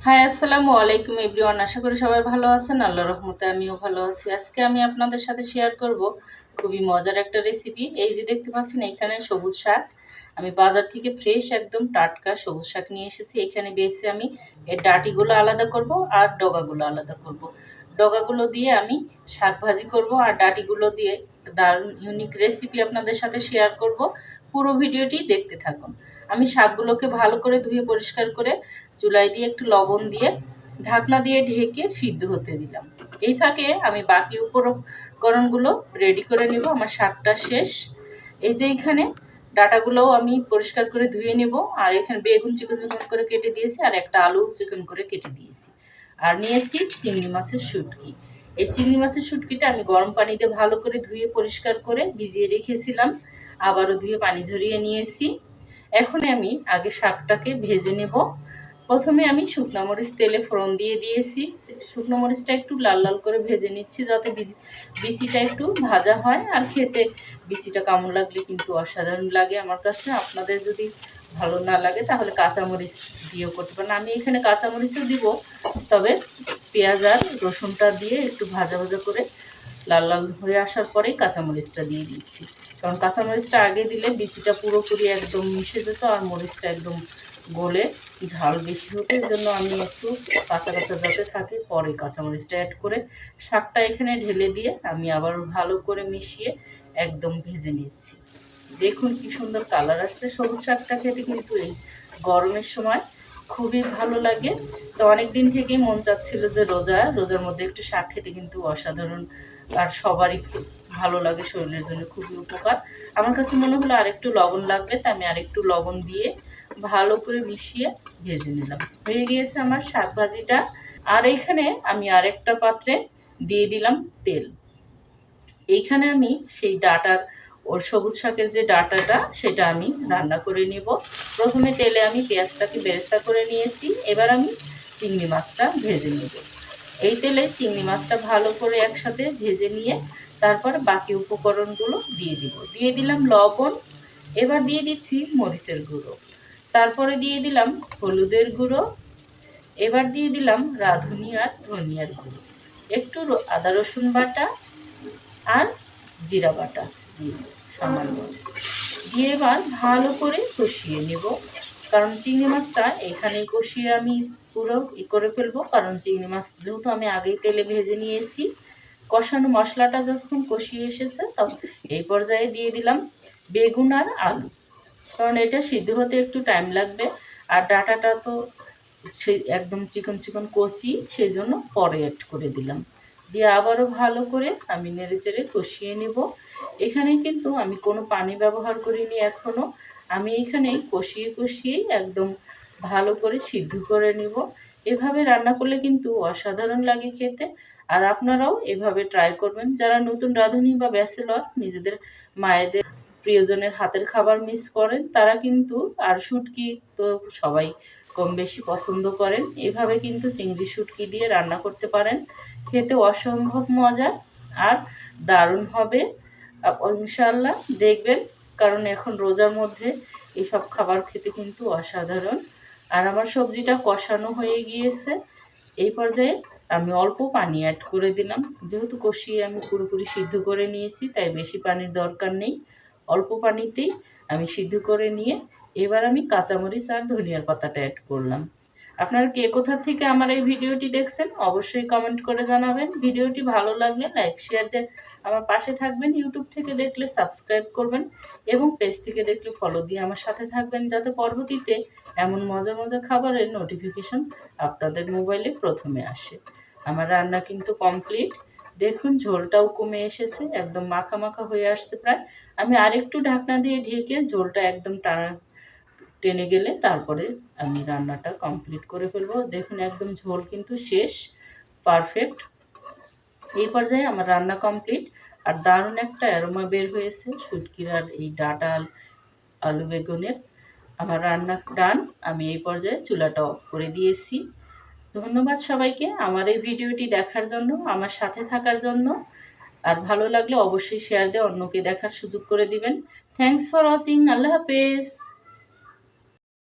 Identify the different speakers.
Speaker 1: High আসসালামু আলাইকুম everyone. আশা করি সবাই ভালো আছেন। আল্লাহর রহমতে আমিও ভালো আছি। আজকে আমি আপনাদের সাথে শেয়ার করব খুবই মজার একটা রেসিপি। এই যে দেখতে পাচ্ছেন এখানে সবুজ শাক, আমি বাজার থেকে ফ্রেশ একদম টাটকা সবুজ শাক নিয়ে এসেছি। এখানে বেছে আমি এর ডাঁটিগুলো আলাদা করব আর ডগাগুলো আলাদা করব। ডগাগুলো দিয়ে আমি শাক ভাজি করব আর ডাঁটিগুলো দিয়ে দারুণ ইউনিক রেসিপি আপনাদের সাথে শেয়ার করব। পুরো ভিডিওটি দেখতে থাকুন। আমি শাকগুলোকে ভালো করে ধুয়ে পরিষ্কার করে চুলায় দিয়ে একটু লবণ দিয়ে ঢাকনা দিয়ে ঢেকে সিদ্ধ হতে দিলাম। এই ফাঁকে আমি বাকি উপকরণগুলো রেডি করে নেব। আমার শাকটা শেষ। এই যে এখানে ডাটাগুলোও আমি পরিষ্কার করে ধুয়ে নেব। আর এখানে বেগুন চিকন চিকন করে কেটে দিয়েছি আর একটা আলু চিকন করে কেটে দিয়েছি। আর নিয়েছি চিংড়ি মাছের শুটকি। এই চিংড়ি মাছের শুটকিটা আমি গরম পানিতে ভালো করে ধুয়ে পরিষ্কার করে ভিজিয়ে রেখেছিলাম। আবারও ধুয়ে পানি ঝরিয়ে নিয়েছি। এখন আমি আগে শাকটাকে ভেজে নেব। প্রথমে আমি শুকনো মরিচ তেলে ফোড়ন দিয়ে দিয়েছি। শুকনো মরিচটা একটু লাল লাল করে ভেজে নিচ্ছি যাতে বিচিটা একটু ভাজা হয়। আর খেতে বিচিটা কেমন লাগলে কিন্তু অসাধারণ লাগে আমার কাছে। আপনাদের যদি ভালো না লাগে তাহলে কাঁচামরিচ দিয়েও করতে পারেন। আমি এখানে কাঁচামরিচও দিব, তবে পেঁয়াজ আর রসুনটা দিয়ে একটু ভাজা ভাজা করে লাল লাল হয়ে আসার পরেই কাঁচামরিচটা দিয়ে দিচ্ছি। কারণ কাঁচামরিচটা আগে দিলে বিচিটা পুরোপুরি একদম মিশে যেত আর মরিচটা একদম গলে ঝাল বেশি হতো। এই জন্য আমি একটু কাঁচা কাঁচা যাতে থাকে পরে কাঁচামরিচটা অ্যাড করে শাকটা এখানে ঢেলে দিয়ে আমি আবার ভালো করে মিশিয়ে একদম ভেজে নিচ্ছি। দেখুন কি সুন্দর কালার আসছে। সবুজ শাকটা খেতে কিন্তু এই গরমের সময় খুবই ভালো লাগে। তো অনেক দিন থেকেই মন চাচ্ছিল যে রোজার মধ্যে একটু শাক খেতে কিন্তু অসাধারণ, আর সবারই ভালো লাগে, শরীরের জন্য খুবই উপকার। আমার কাছে মনে হলো আরেকটু লবণ লাগবে, তাই আমি আরেকটু লবণ দিয়ে ভালো করে মিশিয়ে ভেজে নিলাম। হয়ে গিয়েছে আমার শাক ভাজিটা। আর এইখানে আমি আরেকটা পাত্রে দিয়ে দিলাম তেল। এইখানে আমি সেই ডাটার ওর সবুজ শাকের যে ডাটাটা সেটা আমি রান্না করে নেব। প্রথমে তেলে আমি পেঁয়াজটাকে বেরেস্তা করে নিয়েছি। এবার আমি চিংড়ি মাছটা ভেজে নেব। এই তেলে চিংড়ি মাছটা ভালো করে একসাথে ভেজে নিয়ে তারপর বাকি উপকরণগুলো দিয়ে দিলাম লবণ। এবার দিয়ে দিচ্ছি মরিচের গুঁড়ো। তারপরে দিয়ে দিলাম হলুদের গুঁড়ো। এবার দিয়ে দিলাম রাঁধুনি আর ধনিয়ার গুঁড়ো, একটু আদা রসুন বাটা আর জিরা বাটা দিয়ে সামান্য দিয়ে এবার ভালো করে কষিয়ে নেব। কারণ চিংড়ি মাছটা এখানেই কষিয়ে আমি পুরো করে ফেলবো। কারণ চিংড়ি মাছ যেহেতু আমি আগেই তেলে ভেজে নিয়েছি, কষানো মশলাটা যখন কষিয়ে এসেছে তখন এই পর্যায়ে দিয়ে দিলাম বেগুন আর আলু। কারণ এটা সিদ্ধ হতে একটু টাইম লাগবে। আর ডাটাটা তো সেই একদম চিকন চিকন কষি, সেই জন্য পরে অ্যাড করে দিলাম। দিয়ে আবারও ভালো করে আমি নেড়েচেড়ে কষিয়ে নেব। এখানে কিন্তু আমি কোনো পানি ব্যবহার করিনি এখনও। আমি এখানেই কষিয়েই একদম ভালো করে সিদ্ধ করে নেব। এভাবে রান্না করলে কিন্তু অসাধারণ লাগে খেতে। আর আপনারাও এভাবে ট্রাই করবেন। যারা নতুন রাঁধুনি বা ব্যাচেলর, নিজেদের মায়েদের প্রিয়জনের হাতের খাবার মিস করেন, তারা কিন্তু, আর শুটকি তো সবাই কম বেশি পছন্দ করেন, এভাবে কিন্তু চিংড়ি শুটকি দিয়ে রান্না করতে পারেন। খেতে অসম্ভব মজা আর দারুণ হবে ইনশাআল্লাহ। দেখবেন, কারণ এখন রোজার মধ্যে এসব খাবার খেতে কিন্তু অসাধারণ। আর আমার সবজিটা কষানো হয়ে গিয়েছে। এই পর্যায়ে আমি অল্প পানি অ্যাড করে দিলাম। যেহেতু কষিয়ে আমি পুরোপুরি সিদ্ধ করে নিয়েছি, তাই বেশি পানির দরকার নেই। অল্প পানিতেই আমি সিদ্ধ করে নিয়ে এবার আমি কাঁচামরিচ আর ধনিয়ার পাতাটা অ্যাড করলাম। আপনারা কে কোথা থেকে আমার এই ভিডিওটি দেখছেন অবশ্যই কমেন্ট করে জানাবেন। ভিডিওটি ভালো লাগলে লাইক শেয়ার দিয়ে আমার পাশে থাকবেন। ইউটিউব থেকে দেখলে সাবস্ক্রাইব করবেন এবং পেজ থেকে দেখলে ফলো দিয়ে আমার সাথে থাকবেন, যাতে পরবর্তীতে এমন মজার মজার খাবারের নোটিফিকেশন আপনাদের মোবাইলে প্রথমে আসে। আমার রান্না কিন্তু কমপ্লিট। দেখুন ঝোলটাও কমে এসেছে, একদম মাখা মাখা হয়ে আসছে প্রায়। আমি আরেকটু ঢাকনা দিয়ে ঢেকে ঝোলটা একদম টেনে গেলে তারপরে আমি রান্নাটা কমপ্লিট করে ফেলবো। দেখুন একদম ঝোল কিন্তু শেষ, পারফেক্ট। এই পর্যায়ে আমার রান্না কমপ্লিট। আর দারুণ একটা অ্যারোমা বের হয়েছে শুটকির আর এই ডাটা আলু বেগুনের। আমার রান্না ডান। আমি এই পর্যায়ে চুলাটা অফ করে দিয়েছি। ধন্যবাদ সবাইকে আমার এই ভিডিওটি দেখার জন্য, আমার সাথে থাকার জন্য। আর ভালো লাগলে অবশ্যই শেয়ার দিয়ে অন্যকে দেখার সুযোগ করে দিবেন। Thanks for watching. আল্লাহ হাফেজ।